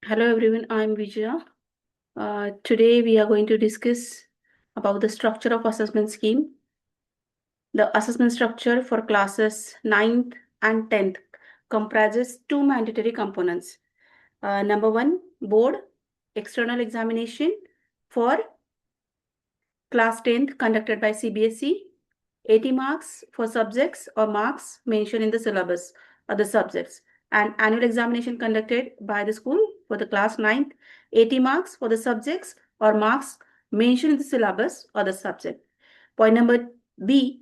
Hello everyone, I'm Vijaya. Today we are going to discuss about the structure of assessment scheme. The assessment structure for classes 9th and 10th comprises two mandatory components. Number one, board external examination for class 10th conducted by Cbse, 80 marks for subjects or marks mentioned in the syllabus or the subjects, and annual examination conducted by the school for the class 9th, 80 marks for the subjects or marks mentioned in the syllabus or the subject. Point number B,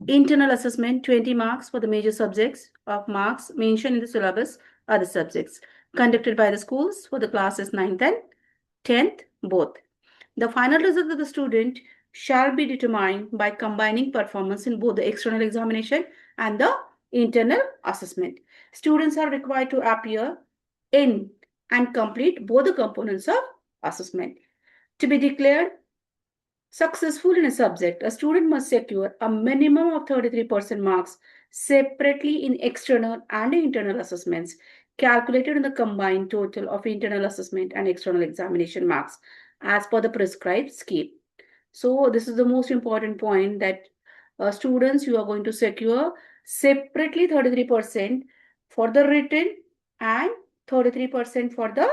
internal assessment, 20 marks for the major subjects of marks mentioned in the syllabus or the subjects, conducted by the schools for the classes 9th and 10th both. The final result of the student shall be determined by combining performance in both the external examination and the internal assessment. Students are required to appear in and complete both the components of assessment. To be declared successful in a subject, a student must secure a minimum of 33% marks separately in external and internal assessments, calculated on the combined total of internal assessment and external examination marks as per the prescribed scheme. So this is the most important point, that students, you are going to secure separately 33% for the written and 33% for the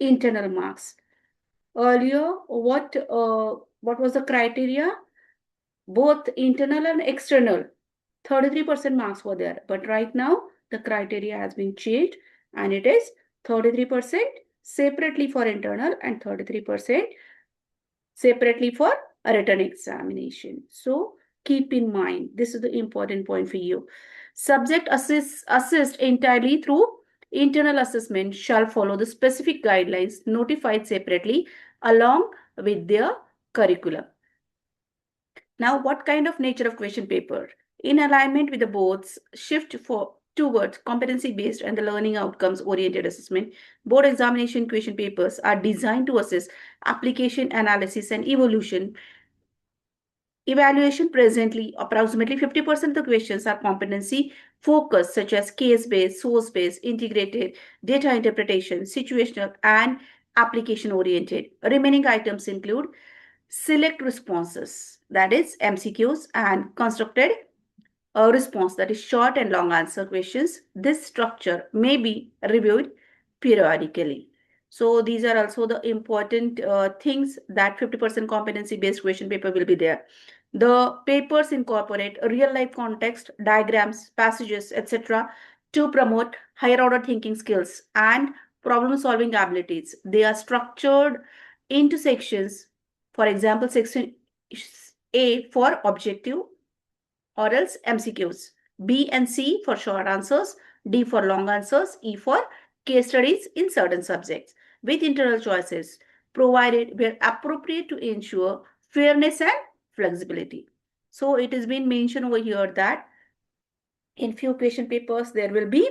internal marks. Earlier, what was the criteria? Both internal and external, 33% marks were there. But right now, the criteria has been changed and it is 33% separately for internal and 33% separately for a written examination. So keep in mind, this is the important point for you. Subject assist entirely through internal assessment shall follow the specific guidelines notified separately along with their curriculum. Now, what kind of nature of question paper? In alignment with the board's shift towards competency-based and the learning outcomes-oriented assessment, board examination question papers are designed to assess application, analysis, and evaluation. Presently, approximately 50% of the questions are competency focused, such as case-based, source-based, integrated, data interpretation, situational, and application-oriented. Remaining items include select responses, that is MCQs, and constructed response, that is short and long answer questions. This structure may be reviewed periodically. So these are also the important things, that 50% competency based question paper will be there. The papers incorporate real life context, diagrams, passages, etc. to promote higher order thinking skills and problem solving abilities. They are structured into sections. For example, section A for objective or else MCQs, B and C for short answers, D for long answers, E for case studies in certain subjects, with internal choices provided where appropriate to ensure fairness and flexibility. So it has been mentioned over here that in few question papers there will be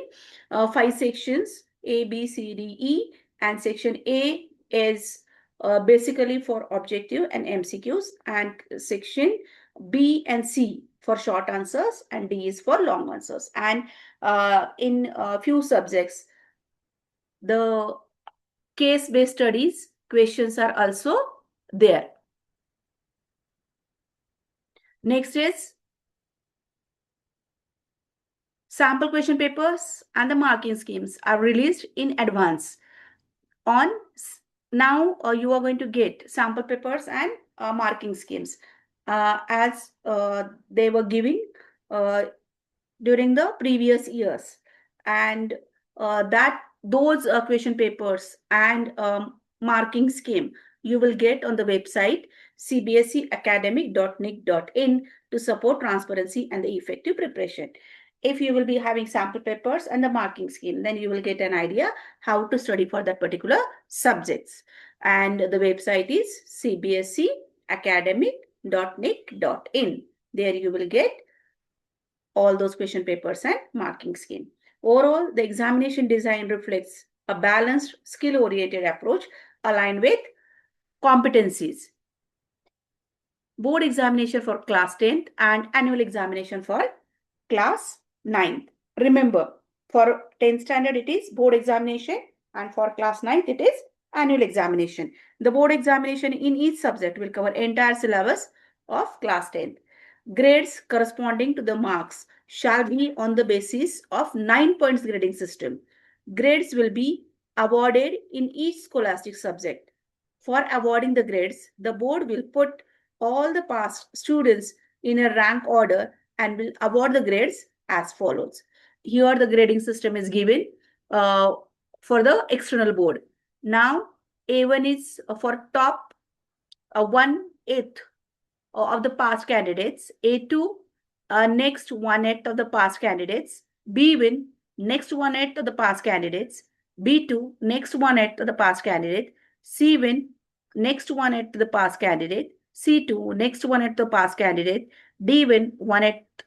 5 sections, A, B, C, D, E, and section A is basically for objective and MCQs, and section B and C for short answers, and D is for long answers. And in few subjects, the case-based studies questions are also there. Next is sample question papers and the marking schemes are released in advance. On now, you are going to get sample papers and marking schemes as they were giving during the previous years, and that those question papers and marking scheme you will get on the website cbseacademic.nic.in to support transparency and the effective preparation. If you will be having sample papers and the marking scheme, then you will get an idea how to study for that particular subjects. And the website is cbseacademic.nic.in. There you will get all those question papers and marking scheme. Overall, the examination design reflects a balanced, skill-oriented approach aligned with competencies. Board examination for class 10th and annual examination for class 9th. Remember, for 10th standard, it is board examination And for class 9th, it is annual examination. The board examination in each subject will cover entire syllabus of class 10th. Grades corresponding to the marks shall be on the basis of 9 points grading system. Grades will be awarded in each scholastic subject. For awarding the grades, the board will put all the past students in a rank order and will award the grades as follows. Here the grading system is given for the external board. Now A1 is for top 1/8 of the past candidates, A2 next 1/8 of the past candidates, B1 next 1/8 of the past candidates, B2 next 1/8 of the past candidate, C1 next 1/8 of the past candidate, C2 next 1/8 of the past candidate, D1 1/8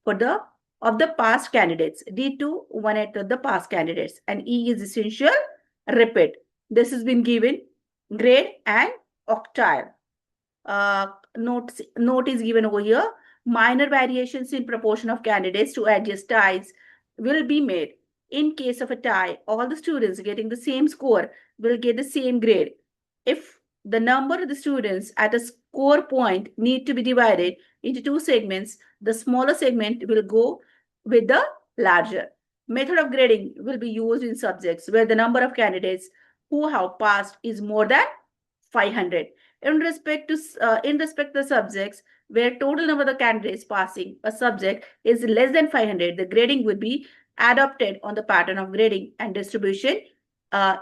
for the of the past candidates, D2 1/8 of the past candidates, and E is essential repeat. This has been given grade and octile. Note is given over here. Minor variations in proportion of candidates to adjust ties will be made. In case of a tie, all the students getting the same score will get the same grade. If the number of the students at a score point need to be divided into two segments, the smaller segment will go with the larger. Method of grading will be used in subjects where the number of candidates who have passed is more than 500. In respect to the subjects where total number of the candidates passing a subject is less than 500, the grading would be adopted on the pattern of grading and distribution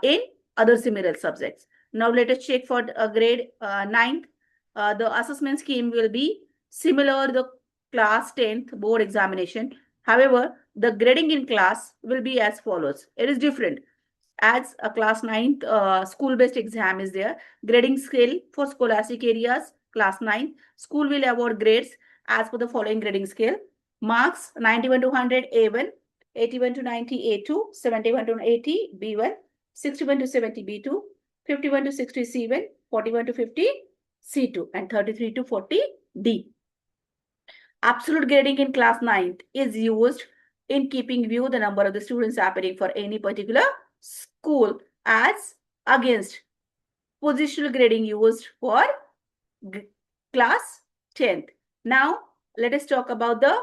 in other similar subjects. Now let us check for grade 9th. The assessment scheme will be similar to the class 10th board examination. However, the grading in class will be as follows. It is different. As a class 9th school-based exam is there, grading scale for scholastic areas, class 9, school will award grades as per the following grading scale. Marks 91 to 100 A1, 81 to 90 A2, 71 to 80 B1, 61 to 70 B2, 51 to 60 C1, 41 to 50 C2, and 33 to 40 D. Absolute grading in class 9th is used in keeping view the number of the students appearing for any particular school as against positional grading used for class 10th. Now, let us talk about the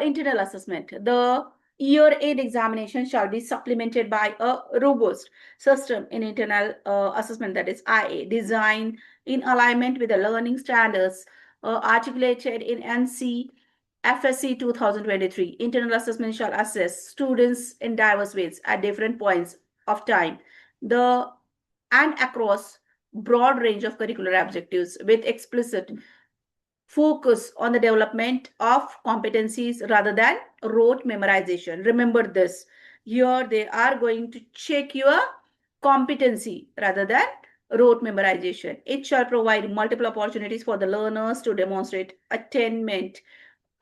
internal assessment. The year-end examination shall be supplemented by a robust system in internal assessment, that is IA, designed in alignment with the learning standards articulated in NC FSC 2023. Internal assessment shall assess students in diverse ways at different points of time and across broad range of curricular objectives with explicit focus on the development of competencies rather than rote memorization. Remember this. Here they are going to check your competency rather than rote memorization. It shall provide multiple opportunities for the learners to demonstrate attainment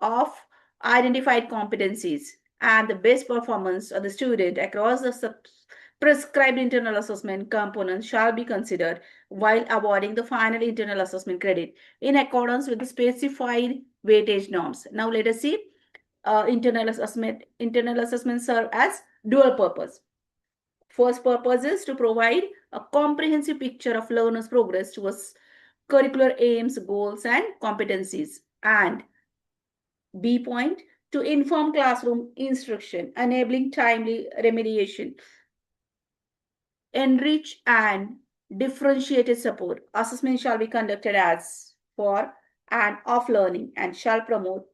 of identified competencies and the best performance of the student across the prescribed internal assessment components shall be considered while awarding the final internal assessment credit in accordance with the specified weightage norms. Now let us see internal assessment. Internal assessments serve as dual purpose. First purpose is to provide a comprehensive picture of learners' progress towards curricular aims, goals, and competencies. And B point, to inform classroom instruction, enabling timely remediation, enrich and differentiated support. Assessment shall be conducted as for and of learning and shall promote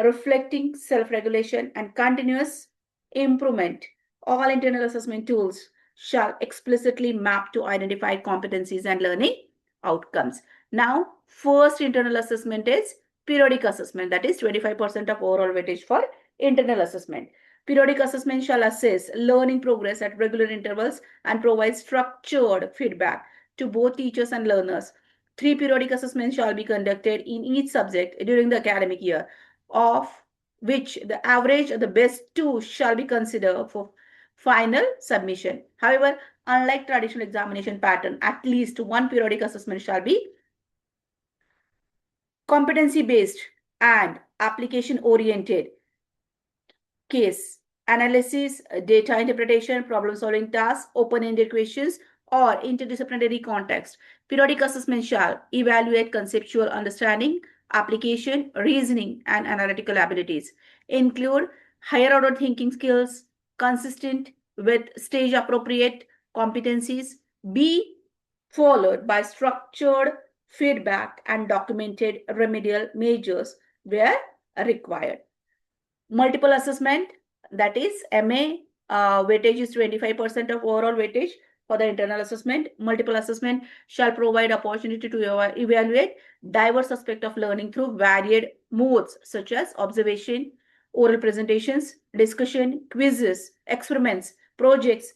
reflecting self-regulation and continuous improvement. All internal assessment tools shall explicitly map to identified competencies and learning outcomes. Now, first internal assessment is periodic assessment, that is 25% of overall weightage for internal assessment. Periodic assessment shall assess learning progress at regular intervals and provide structured feedback to both teachers and learners. 3 periodic assessments shall be conducted in each subject during the academic year, of which the average of the best 2 shall be considered for final submission. However, unlike traditional examination pattern, at least 1 periodic assessment shall be competency based and application oriented case analysis, data interpretation, problem-solving tasks, open-ended questions, or interdisciplinary context. Periodic assessment shall evaluate conceptual understanding, application, reasoning, and analytical abilities. Include higher order thinking skills consistent with stage appropriate competencies. Be followed by structured feedback and documented remedial measures where required. Multiple assessment, that is MA, weightage is 25% of overall weightage for the internal assessment. Multiple assessment shall provide opportunity to evaluate diverse aspects of learning through varied modes such as observation, oral presentations, discussion, quizzes, experiments, projects,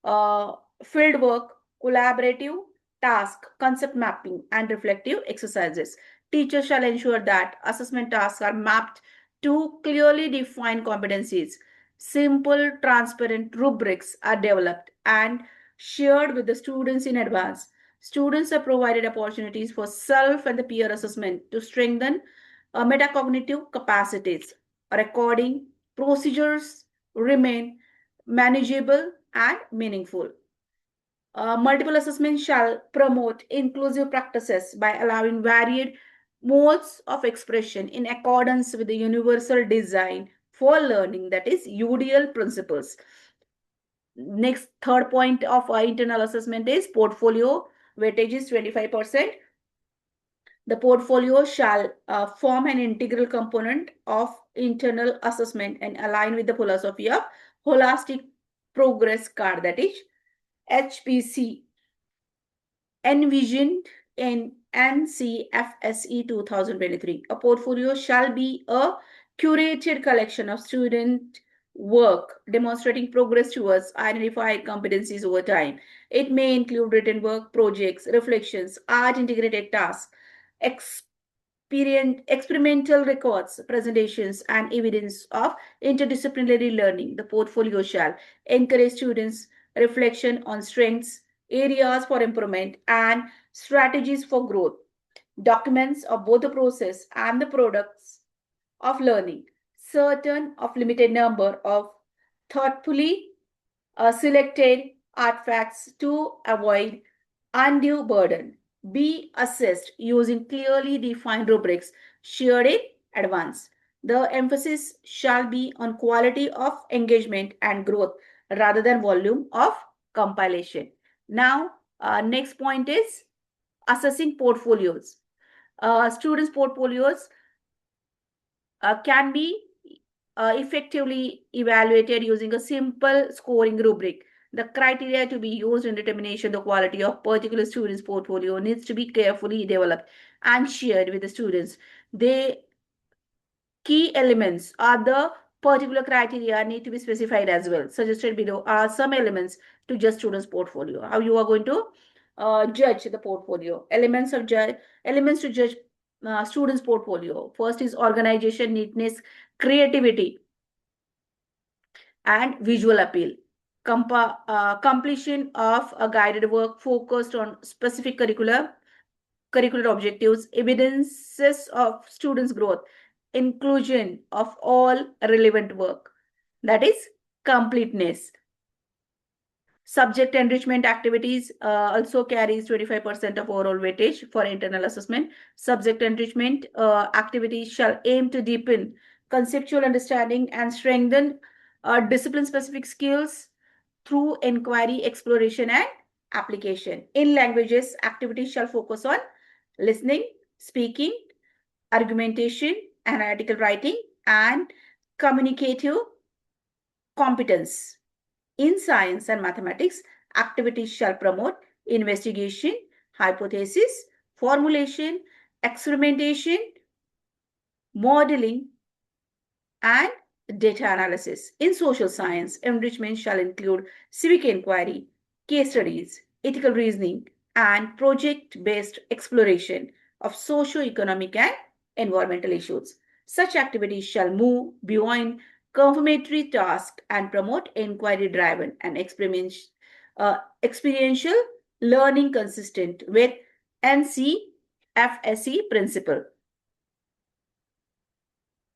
uh, field work, collaborative task, concept mapping, and reflective exercises. Teachers shall ensure that assessment tasks are mapped to clearly defined competencies. Simple, transparent rubrics are developed and shared with the students in advance. Students are provided opportunities for self and the peer assessment to strengthen metacognitive capacities. Recording procedures remain manageable and meaningful. Multiple assessments shall promote inclusive practices by allowing varied modes of expression in accordance with the universal design for learning, that is UDL principles. Next, third point of our internal assessment is portfolio. Weightage is 25%. The portfolio shall form an integral component of internal assessment and align with the philosophy of holistic progress card, that is HPC, envisioned in NCFSE 2023. A portfolio shall be a curated collection of student work demonstrating progress towards identified competencies over time. It may include written work, projects, reflections, art integrated tasks, experimental records, presentations, and evidence of interdisciplinary learning. The portfolio shall encourage students' reflection on strengths, areas for improvement, and strategies for growth. Documents of both the process and the products of learning. Certain of limited number of thoughtfully selected artifacts to avoid undue burden. Be assessed using clearly defined rubrics shared in advance. The emphasis shall be on quality of engagement and growth rather than volume of compilation. Now, next point is assessing portfolios. Students' portfolios can be effectively evaluated using a simple scoring rubric. The criteria to be used in determination the quality of particular student's portfolio needs to be carefully developed and shared with the students. The key elements are the particular criteria need to be specified as well. Suggested below are some elements to judge student's portfolio. How you are going to judge the portfolio. Elements to judge students' portfolio. First is organization, neatness, creativity, and visual appeal. Completion of a guided work focused on specific curricular objectives, evidences of students' growth, inclusion of all relevant work. That is completeness. Subject enrichment activities also carries 25% of overall weightage for internal assessment. Subject enrichment activities shall aim to deepen conceptual understanding and strengthen discipline-specific skills through inquiry, exploration, and application. In languages, activities shall focus on listening, speaking, argumentation, analytical writing, and communicative competence. In science and mathematics, activities shall promote investigation, hypothesis, formulation, experimentation, modeling, and data analysis. In social science, enrichment shall include civic inquiry, case studies, ethical reasoning, and project-based exploration of socio-economic and environmental issues. Such activities shall move beyond confirmatory tasks and promote inquiry-driven and experiential learning consistent with NCFSE principle.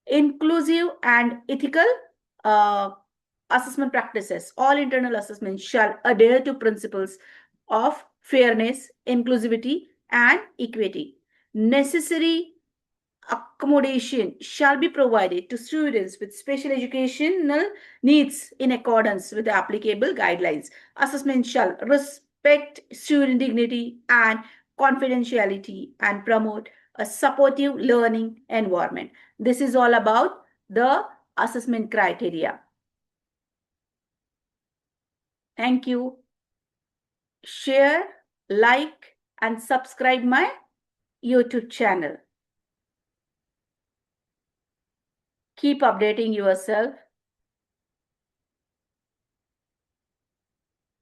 Inclusive and ethical assessment practices. All internal assessments shall adhere to principles of fairness, inclusivity, and equity. Necessary accommodation shall be provided to students with special educational needs in accordance with the applicable guidelines. Assessment shall respect student dignity and confidentiality and promote a supportive learning environment. This is all about the assessment criteria. Thank you. Share, like, and subscribe my YouTube channel. Keep updating yourself.